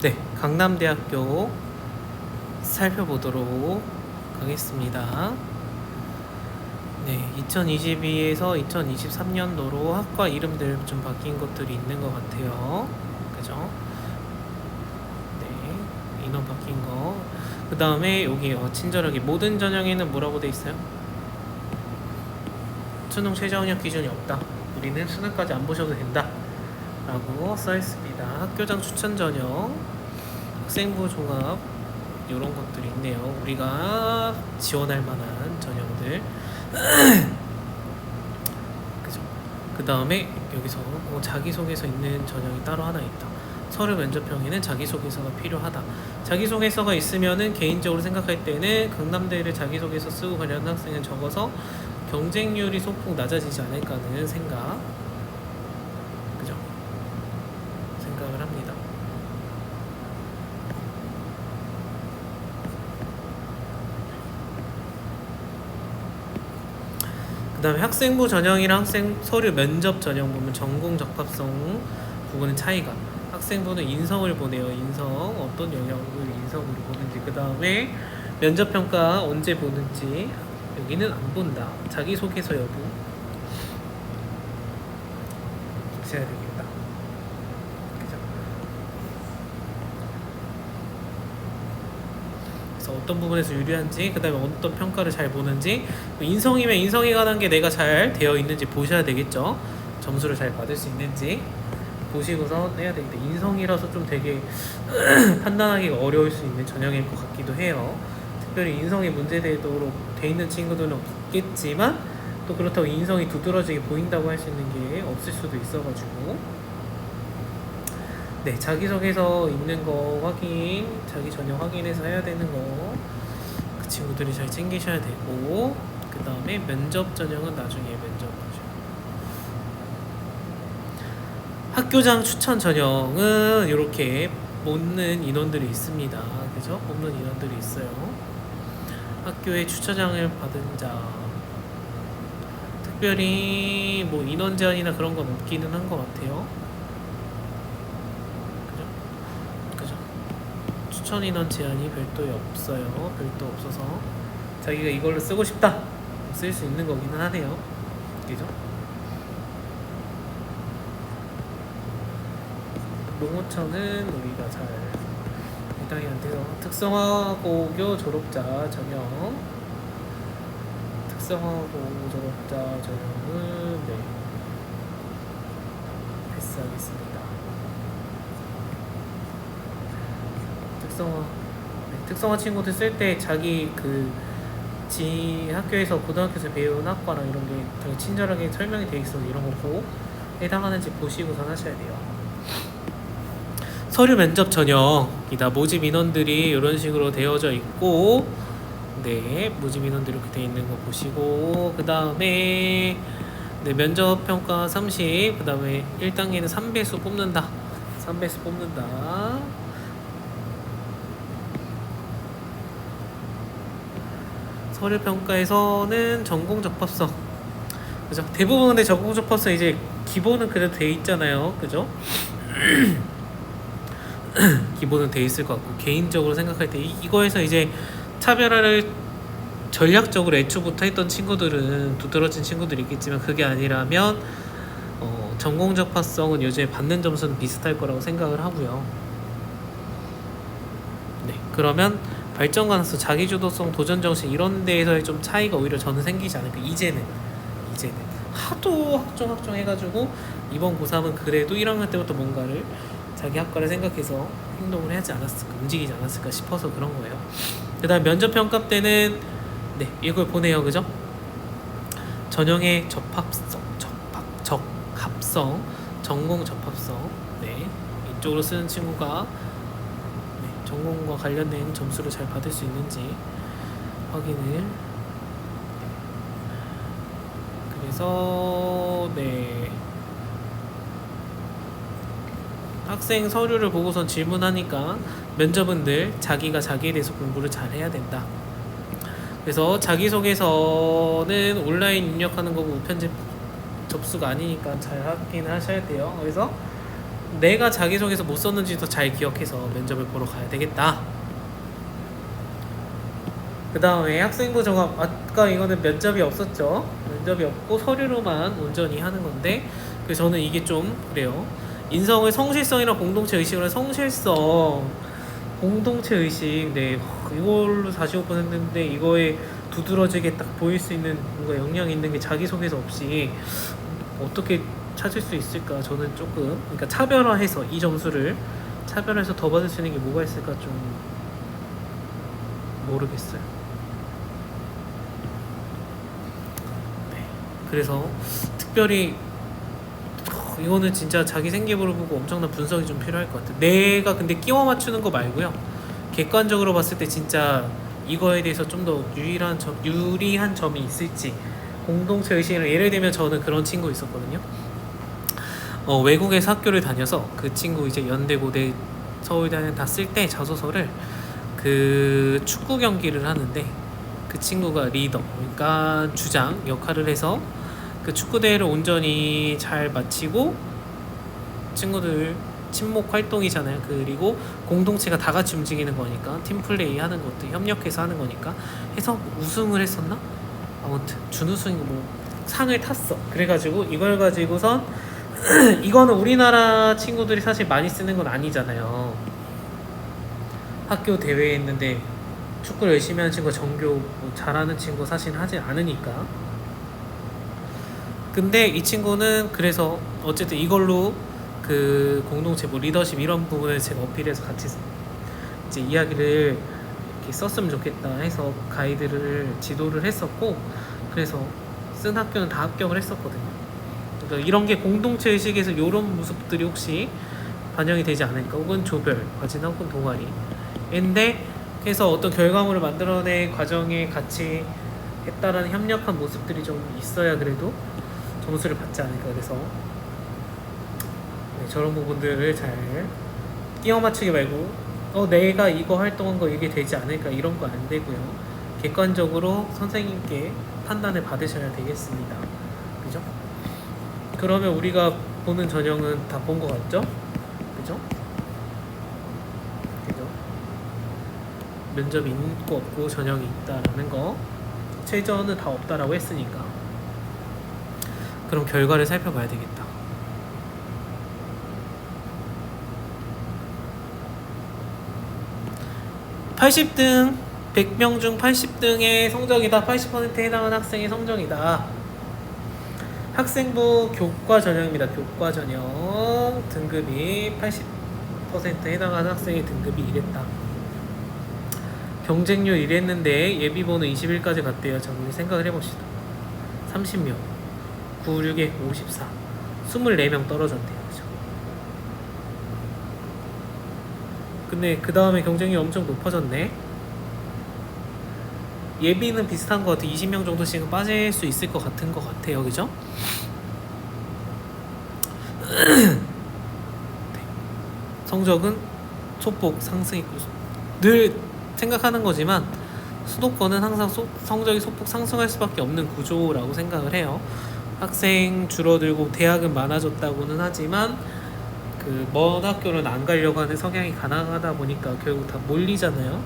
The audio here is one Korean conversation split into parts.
네, 강남대학교 살펴보도록 하겠습니다. 네, 2022에서 2023년도로 학과 이름들 좀 바뀐 것들이 있는 것 같아요. 그죠? 네, 인원 바뀐 거. 그 다음에 여기 친절하게 모든 전형에는 뭐라고 돼 있어요? 수능 최저학력 기준이 없다. 우리는 수능까지 안 보셔도 된다. 라고 써있습니다. 학교장 추천 전형, 학생부 종합 이런 것들이 있네요. 우리가 지원할 만한 전형들. 그죠? 그 다음에 여기서 자기소개서 있는 전형이 따로 하나 있다. 서류 면접형에는 자기소개서가 필요하다. 자기소개서가 있으면은 개인적으로 생각할 때는 강남대를 자기소개서 쓰고 가려는 학생은 적어서 경쟁률이 소폭 낮아지지 않을까는 생각. 그죠? 생각을 합니다. 그 다음에 학생부 전형이랑 학생 서류 면접 전형 보면 전공 적합성 부분은 차이가. 학생부는 인성을 보내요. 인성 어떤 영역을 인성으로 보는지. 그 다음에 면접평가 언제 보는지. 여기는 안 본다. 자기소개서 여부 해야 되겠다. 그죠? 그래서 어떤 부분에서 유리한지, 그 다음에 어떤 평가를 잘 보는지, 인성이면 인성에 관한 게 내가 잘 되어 있는지 보셔야 되겠죠. 점수를 잘 받을 수 있는지 보시고서 해야 되겠다. 인성이라서 좀 되게 판단하기가 어려울 수 있는 전형일 것 같기도 해요. 특별히 인성에 문제되도록 돼 있는 친구들은 없겠지만 또 그렇다고 인성이 두드러지게 보인다고 할 수 있는 게 없을 수도 있어가지고, 네, 자기소개서 있는 거 확인, 자기 전형 확인해서 해야 되는 거 그 친구들이 잘 챙기셔야 되고, 그 다음에 면접 전형은 나중에 면접 보죠. 학교장 추천 전형은 이렇게 뽑는 인원들이 있습니다. 그죠? 뽑는 인원들이 있어요. 학교에 추천장을 받은 자, 특별히 뭐 인원 제한이나 그런 건 없기는 한 것 같아요. 그죠? 그죠? 추천 인원 제한이 별도에 없어요. 별도 없어서 자기가 이걸로 쓰고 싶다 쓸 수 있는 거기는 하네요. 그죠? 농어촌은 우리가 잘 해당이 안 돼요. 특성화고교 졸업자 전형, 특성화고교 졸업자 전형은 네, 패스하겠습니다. 특성화 친구들 쓸 때 자기 학교에서 고등학교에서 배운 학과랑 이런 게 되게 친절하게 설명이 돼 있어서 이런 거 꼭 해당하는지 보시고선 하셔야 돼요. 서류 면접 전형이다. 모집 인원들이 이런 식으로 되어져 있고, 네, 모집 인원들이 이렇게 되어 있는 거 보시고, 그 다음에 네, 면접 평가 30, 그 다음에 1단계는 3배수 뽑는다. 3배수 뽑는다. 서류 평가에서는 전공 적합성. 그죠? 대부분 근데 전공 적합성 이제 기본은 그래도 돼 있잖아요. 그죠? 기본은 돼 있을 것 같고, 개인적으로 생각할 때 이거에서 이제 차별화를 전략적으로 애초부터 했던 친구들은 두드러진 친구들이 있겠지만, 그게 아니라면 전공 적합성은 요즘에 받는 점수는 비슷할 거라고 생각을 하고요. 네, 그러면 발전 가능성, 자기주도성, 도전정신 이런 데에서의 좀 차이가 오히려 저는 생기지 않을까. 이제는 하도 학종 해가지고 이번 고3은 그래도 1학년 때부터 뭔가를 자기 학과를 생각해서 행동을 하지 않았을까, 움직이지 않았을까 싶어서 그런 거예요. 그 다음 면접평가 때는 네, 이걸 보내요. 그죠? 전형의 적합성, 전공 적합성. 네, 이쪽으로 쓰는 친구가 네, 전공과 관련된 점수를 잘 받을 수 있는지 확인을. 그래서 네, 학생 서류를 보고선 질문하니까 면접은들 자기가 자기에 대해서 공부를 잘 해야 된다. 그래서 자기소개서는 온라인 입력하는 거고 우편집 접수가 아니니까 잘 확인을 하셔야 돼요. 그래서 내가 자기소개서 못 썼는지도 잘 기억해서 면접을 보러 가야 되겠다. 그 다음에 학생부 정합, 아까 이거는 면접이 없었죠. 면접이 없고 서류로만 온전히 하는 건데, 그래서 저는 이게 좀 그래요. 인성을 성실성이랑 공동체 의식으로 성실성, 공동체 의식, 네, 이걸로 45%인데 이거에 두드러지게 딱 보일 수 있는 뭔가 영향 있는 게 자기소개서 없이 어떻게 찾을 수 있을까? 저는 조금, 그러니까 차별화해서 이 점수를 차별화해서 더 받을 수 있는 게 뭐가 있을까 좀 모르겠어요. 네, 그래서 특별히 이거는 진짜 자기 생기부를 보고 엄청난 분석이 좀 필요할 것 같아요. 내가 근데 끼워 맞추는 거 말고요. 객관적으로 봤을 때 진짜 이거에 대해서 좀 더 유리한 점이 있을지 공동체 의식을 예를 들면 저는 그런 친구 있었거든요. 외국에서 학교를 다녀서 그 친구 이제 연대 고대 서울대 다 쓸 때 자소서를 그 축구 경기를 하는데 그 친구가 리더 그러니까 주장 역할을 해서 그 축구 대회를 온전히 잘 마치고 친구들 친목 활동이잖아요. 그리고 공동체가 다 같이 움직이는 거니까 팀 플레이 하는 것도 협력해서 하는 거니까 해서 우승을 했었나? 아무튼 준우승이고 뭐 상을 탔어. 그래가지고 이걸 가지고선 이거는 우리나라 친구들이 사실 많이 쓰는 건 아니잖아요. 학교 대회에 있는데 축구를 열심히 하는 친구가 전교 뭐 잘하는 친구 사실 하지 않으니까. 근데 이 친구는 그래서 어쨌든 이걸로 그 공동체 뭐 리더십 이런 부분을 제가 어필해서 같이 이제 이야기를 이렇게 썼으면 좋겠다 해서 가이드를 지도를 했었고 그래서 쓴 학교는 다 합격을 했었거든요. 그러니까 이런 게 공동체 의식에서 이런 모습들이 혹시 반영이 되지 않을까 혹은 조별 과제나 혹은 동아리인데 그래서 어떤 결과물을 만들어낸 과정에 같이 했다라는 협력한 모습들이 좀 있어야 그래도 점수를 받지 않을까. 그래서 네, 저런 부분들을 잘 끼워 맞추기 말고 내가 이거 활동한 거 이게 되지 않을까 이런 거 안 되고요. 객관적으로 선생님께 판단을 받으셔야 되겠습니다. 그죠? 그러면 우리가 보는 전형은 다 본 거 같죠? 그죠? 그죠? 면접이 있고 없고 전형이 있다라는 거 최저는 다 없다라고 했으니까 그럼 결과를 살펴봐야 되겠다. 80등 100명 중 80등의 성적이다. 80%에 해당하는 학생의 성적이다. 학생부 교과 전형입니다. 교과 전형 등급이 80%에 해당하는 학생의 등급이 이랬다. 경쟁률 이랬는데 예비번호 21까지 갔대요. 자, 우리 생각을 해봅시다. 30명 96에 54 24명 떨어졌대요. 그죠? 근데 그 다음에 경쟁률이 엄청 높아졌네. 예비는 비슷한 것 같아. 20명 정도씩은 빠질 수 있을 것 같은 것 같아요. 그죠? 네. 성적은 소폭 상승했고 늘 생각하는 거지만 수도권은 항상 성적이 소폭 상승할 수밖에 없는 구조라고 생각을 해요. 학생 줄어들고 대학은 많아졌다고는 하지만 그 먼 학교는 안 가려고 하는 성향이 가능하다 보니까 결국 다 몰리잖아요.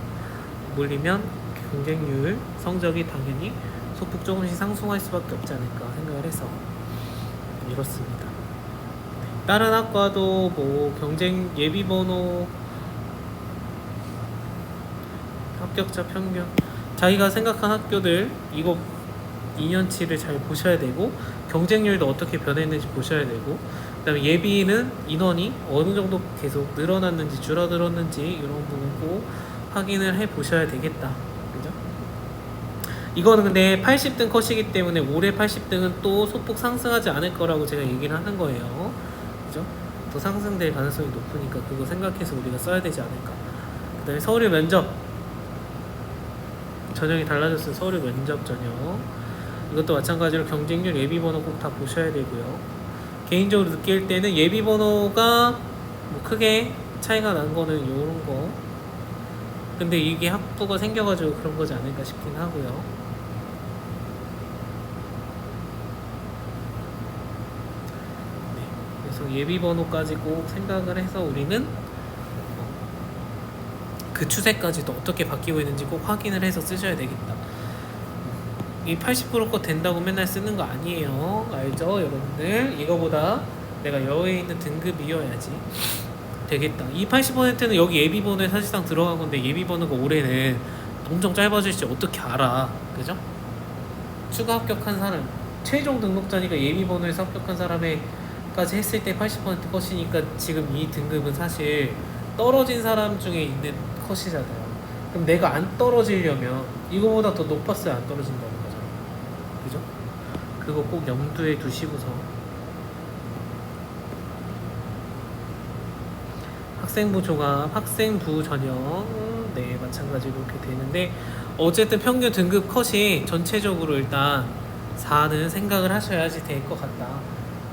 몰리면 경쟁률 성적이 당연히 소폭 조금씩 상승할 수밖에 없지 않을까 생각을 해서 이렇습니다. 다른 학과도 뭐 경쟁 예비번호 합격자 평균 자기가 생각한 학교들 이거 2년치를 잘 보셔야 되고 경쟁률도 어떻게 변했는지 보셔야 되고 그 다음에 예비는 인원이 어느 정도 계속 늘어났는지 줄어들었는지 이런 부분 꼭 확인을 해 보셔야 되겠다. 그죠? 이거는 근데 80등 컷이기 때문에 올해 80등은 또 소폭 상승하지 않을 거라고 제가 얘기를 하는 거예요. 그죠? 더 상승될 가능성이 높으니까 그거 생각해서 우리가 써야 되지 않을까. 그 다음에 서류 면접 전형이 달라졌어요. 서류 면접 전형 이것도 마찬가지로 경쟁률 예비번호 꼭 다 보셔야 되고요. 개인적으로 느낄 때는 예비번호가 뭐 크게 차이가 난 거는 요런 거 근데 이게 학부가 생겨가지고 그런 거지 않을까 싶긴 하고요. 네, 그래서 예비 번호까지 꼭 생각을 해서 우리는 그 추세까지도 어떻게 바뀌고 있는지 꼭 확인을 해서 쓰셔야 되겠다. 이 80%거 된다고 맨날 쓰는 거 아니에요. 알죠, 여러분들? 이거보다 내가 여유에 있는 등급이어야지 되겠다. 이 80%는 여기 예비 번호에 사실상 들어간 건데 예비 번호가 올해는 엄청 짧아질지 어떻게 알아, 그죠? 추가 합격한 사람, 최종 등록자니까 예비 번호에서 합격한 사람에까지 했을 때 80% 컷이니까 지금 이 등급은 사실 떨어진 사람 중에 있는 컷이잖아요. 그럼 내가 안 떨어지려면 이거보다 더 높았어야 안 떨어진다는 거잖아, 그죠? 그거 꼭 염두에 두시고서 학생부 종합, 학생부 전형, 네, 마찬가지로 이렇게 되는데 어쨌든 평균 등급 컷이 전체적으로 일단 4는 생각을 하셔야지 될 것 같다.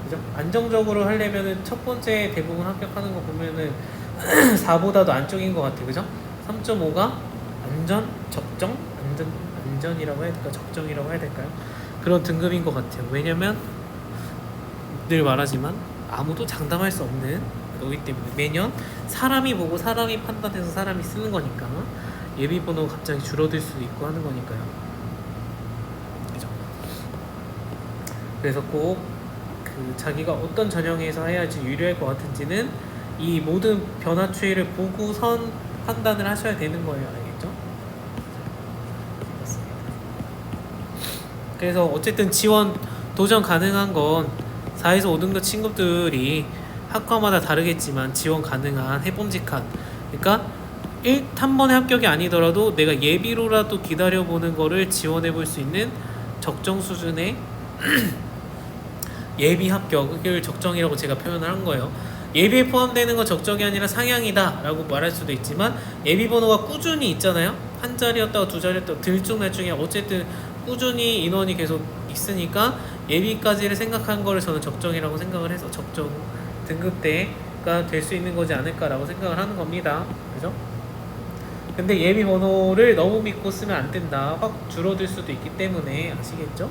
그죠? 안정적으로 하려면은 첫 번째 대부분 합격하는 거 보면은 4보다도 안쪽인 것 같아, 그죠? 3.5가 안전, 적정, 안전이라고 해야 될까, 적정이라고 해야 될까요? 그런 등급인 것 같아요. 왜냐면 늘 말하지만 아무도 장담할 수 없는 거기 때문에 매년 사람이 보고 사람이 판단해서 사람이 쓰는 거니까 예비 번호가 갑자기 줄어들 수도 있고 하는 거니까요. 그죠? 그래서 꼭 그 자기가 어떤 전형에서 해야지 유리할 것 같은지는 이 모든 변화 추이를 보고선 판단을 하셔야 되는 거예요. 알겠죠? 그래서 어쨌든 지원 도전 가능한 건 4에서 5등급 친구들이 학과마다 다르겠지만 지원 가능한 해봄직한, 그러니까 한 번에 합격이 아니더라도 내가 예비로라도 기다려보는 거를 지원해 볼 수 있는 적정 수준의 예비 합격을 적정이라고 제가 표현을 한 거예요. 예비에 포함되는 건 적정이 아니라 상향이다 라고 말할 수도 있지만 예비 번호가 꾸준히 있잖아요. 한 자리였다가 두 자리였다가 들쭉날쭉이 어쨌든 꾸준히 인원이 계속 있으니까 예비까지를 생각한 거를 저는 적정이라고 생각을 해서 적정 등급대가 될 수 있는 거지 않을까라고 생각을 하는 겁니다. 그죠? 근데 예비 번호를 너무 믿고 쓰면 안 된다. 확 줄어들 수도 있기 때문에 아시겠죠?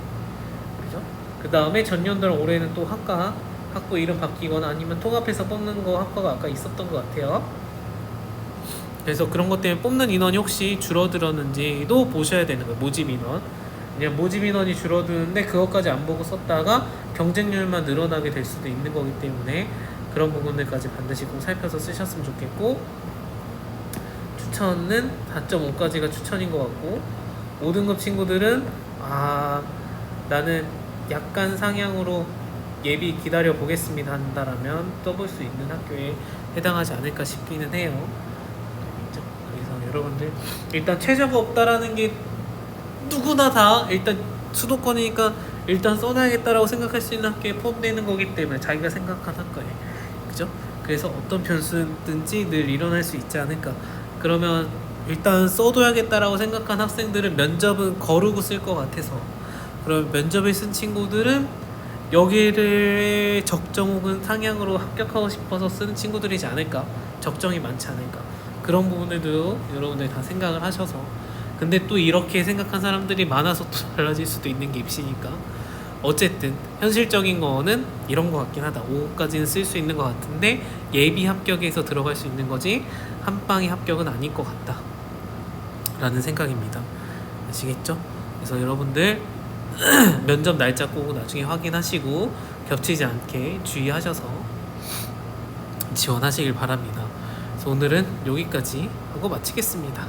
그죠? 그 다음에 전년도랑 올해는 또 학부 이름 바뀌거나 아니면 통합해서 뽑는 거 학과가 아까 있었던 것 같아요. 그래서 그런 것 때문에 뽑는 인원이 혹시 줄어들었는지도 보셔야 되는 거예요. 모집 인원. 그냥 모집 인원이 줄어드는데 그것까지 안 보고 썼다가 경쟁률만 늘어나게 될 수도 있는 거기 때문에 그런 부분들까지 반드시 꼭 살펴서 쓰셨으면 좋겠고, 추천은 4.5까지가 추천인 것 같고 5등급 친구들은 나는 약간 상향으로 예비 기다려 보겠습니다 한다라면 떠볼 수 있는 학교에 해당하지 않을까 싶기는 해요. 그래서 여러분들 일단 최저가 없다라는 게 누구나 다 일단 수도권이니까 일단 써놔야겠다라고 생각할 수 있는 학교에 포함되는 거기 때문에 자기가 생각한 학과에, 그죠? 그래서 어떤 변수든지 늘 일어날 수 있지 않을까. 그러면 일단 써둬야겠다라고 생각한 학생들은 면접은 거르고 쓸 것 같아서, 그럼 면접을 쓴 친구들은 여기를 적정 혹은 상향으로 합격하고 싶어서 쓰는 친구들이지 않을까. 적정이 많지 않을까. 그런 부분들도 여러분들 다 생각을 하셔서, 근데 또 이렇게 생각한 사람들이 많아서 또 달라질 수도 있는 게 입시니까 어쨌든 현실적인 거는 이런 거 같긴 하다. 5까지는 쓸 수 있는 것 같은데 예비 합격에서 들어갈 수 있는 거지 한 방에 합격은 아닐 것 같다 라는 생각입니다. 아시겠죠? 그래서 여러분들 면접 날짜 꼭 나중에 확인하시고 겹치지 않게 주의하셔서 지원하시길 바랍니다. 그래서 오늘은 여기까지 하고 마치겠습니다.